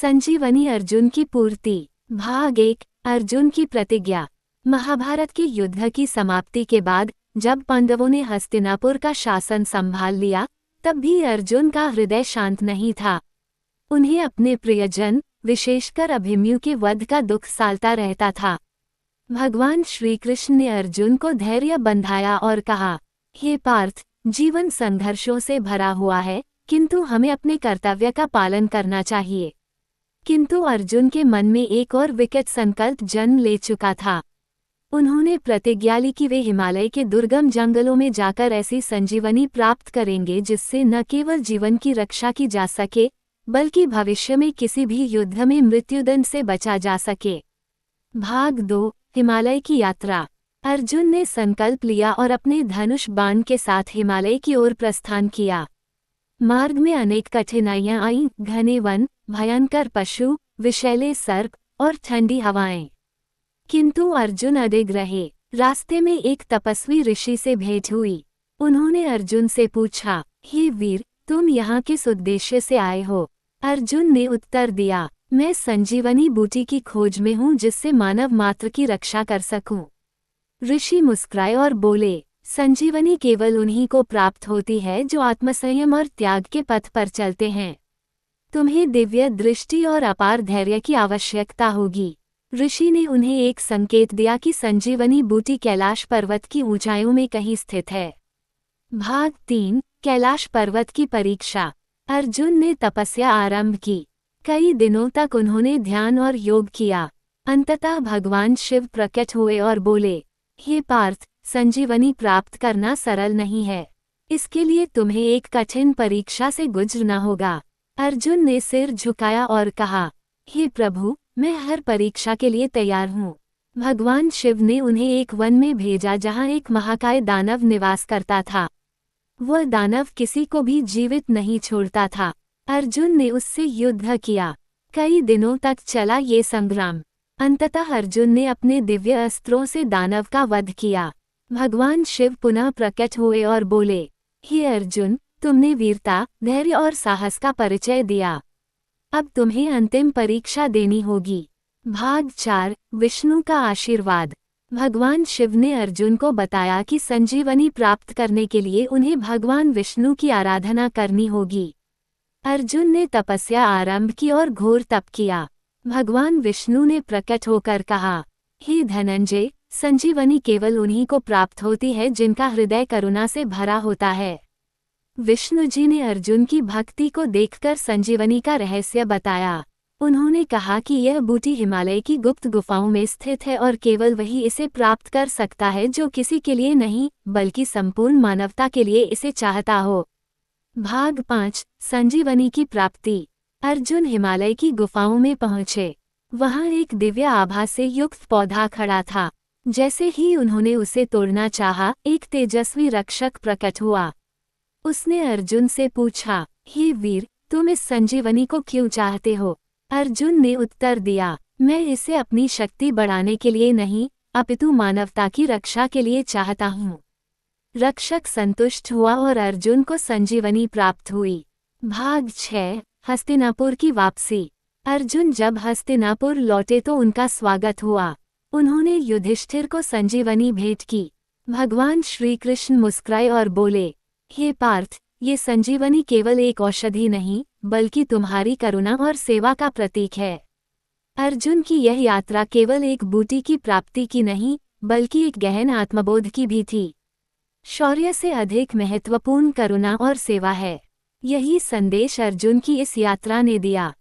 संजीवनी अर्जुन की पूर्ति। भाग 1। अर्जुन की प्रतिज्ञा। महाभारत के युद्ध की समाप्ति के बाद जब पांडवों ने हस्तिनापुर का शासन संभाल लिया, तब भी अर्जुन का हृदय शांत नहीं था। उन्हें अपने प्रियजन, विशेषकर अभिमन्यु के वध का दुख सालता रहता था। भगवान श्री कृष्ण ने अर्जुन को धैर्य बंधाया और कहा, हे पार्थ, जीवन संघर्षों से भरा हुआ है, किंतु हमें अपने कर्तव्य का पालन करना चाहिए। किंतु अर्जुन के मन में एक और विकट संकल्प जन्म ले चुका था। उन्होंने प्रतिज्ञा ली कि वे हिमालय के दुर्गम जंगलों में जाकर ऐसी संजीवनी प्राप्त करेंगे जिससे न केवल जीवन की रक्षा की जा सके, बल्कि भविष्य में किसी भी युद्ध में मृत्युदंड से बचा जा सके। भाग 2। हिमालय की यात्रा। अर्जुन ने संकल्प लिया और अपने धनुष बाण के साथ हिमालय की ओर प्रस्थान किया। मार्ग में अनेक कठिनाइयां आईं, घने वन, भयंकर पशु, विषैले सर्प और ठंडी हवाएं। किंतु अर्जुन अडिग रहे। रास्ते में एक तपस्वी ऋषि से भेंट हुई। उन्होंने अर्जुन से पूछा, हे वीर, तुम यहाँ किस उद्देश्य से आए हो? अर्जुन ने उत्तर दिया, मैं संजीवनी बूटी की खोज में हूँ जिससे मानव मात्र की रक्षा कर सकूं। ऋषि मुस्कुराए और बोले, संजीवनी केवल उन्हीं को प्राप्त होती है जो आत्मसंयम और त्याग के पथ पर चलते हैं। तुम्हें दिव्य दृष्टि और अपार धैर्य की आवश्यकता होगी। ऋषि ने उन्हें एक संकेत दिया कि संजीवनी बूटी कैलाश पर्वत की ऊंचाइयों में कहीं स्थित है। भाग 3। कैलाश पर्वत की परीक्षा। अर्जुन ने तपस्या आरंभ की। कई दिनों तक उन्होंने ध्यान और योग किया। अंततः भगवान शिव प्रकट हुए और बोले, हे पार्थ, संजीवनी प्राप्त करना सरल नहीं है। इसके लिए तुम्हें एक कठिन परीक्षा से गुजरना होगा। अर्जुन ने सिर झुकाया और कहा, हे प्रभु, मैं हर परीक्षा के लिए तैयार हूँ। भगवान शिव ने उन्हें एक वन में भेजा जहाँ एक महाकाय दानव निवास करता था। वह दानव किसी को भी जीवित नहीं छोड़ता था। अर्जुन ने उससे युद्ध किया। कई दिनों तक चला ये संग्राम। अंततः अर्जुन ने अपने दिव्य अस्त्रों से दानव का वध किया। भगवान शिव पुनः प्रकट हुए और बोले, हे अर्जुन, तुमने वीरता, धैर्य और साहस का परिचय दिया। अब तुम्हें अंतिम परीक्षा देनी होगी। भाग 4। विष्णु का आशीर्वाद। भगवान शिव ने अर्जुन को बताया कि संजीवनी प्राप्त करने के लिए उन्हें भगवान विष्णु की आराधना करनी होगी। अर्जुन ने तपस्या आरंभ की और घोर तप किया। भगवान विष्णु ने प्रकट होकर कहा, हे धनंजय, संजीवनी केवल उन्हीं को प्राप्त होती है जिनका हृदय करुणा से भरा होता है। विष्णु जी ने अर्जुन की भक्ति को देखकर संजीवनी का रहस्य बताया। उन्होंने कहा कि यह बूटी हिमालय की गुप्त गुफाओं में स्थित है और केवल वही इसे प्राप्त कर सकता है जो किसी के लिए नहीं, बल्कि संपूर्ण मानवता के लिए इसे चाहता हो। भाग 5। संजीवनी की प्राप्ति। अर्जुन हिमालय की गुफाओं में पहुंचे। वहां एक दिव्य आभा से युक्त पौधा खड़ा था। जैसे ही उन्होंने उसे तोड़ना चाहा, एक तेजस्वी रक्षक प्रकट हुआ। उसने अर्जुन से पूछा, हे वीर, तुम इस संजीवनी को क्यों चाहते हो? अर्जुन ने उत्तर दिया, मैं इसे अपनी शक्ति बढ़ाने के लिए नहीं, अपितु मानवता की रक्षा के लिए चाहता हूँ। रक्षक संतुष्ट हुआ और अर्जुन को संजीवनी प्राप्त हुई। भाग 6। हस्तिनापुर की वापसी। अर्जुन जब हस्तिनापुर लौटे तो उनका स्वागत हुआ। उन्होंने युधिष्ठिर को संजीवनी भेंट की। भगवान श्री कृष्ण मुस्कुराए और बोले, हे पार्थ, ये संजीवनी केवल एक औषधि नहीं, बल्कि तुम्हारी करुणा और सेवा का प्रतीक है। अर्जुन की यह यात्रा केवल एक बूटी की प्राप्ति की नहीं, बल्कि एक गहन आत्मबोध की भी थी। शौर्य से अधिक महत्वपूर्ण करुणा और सेवा है। यही संदेश अर्जुन की इस यात्रा ने दिया।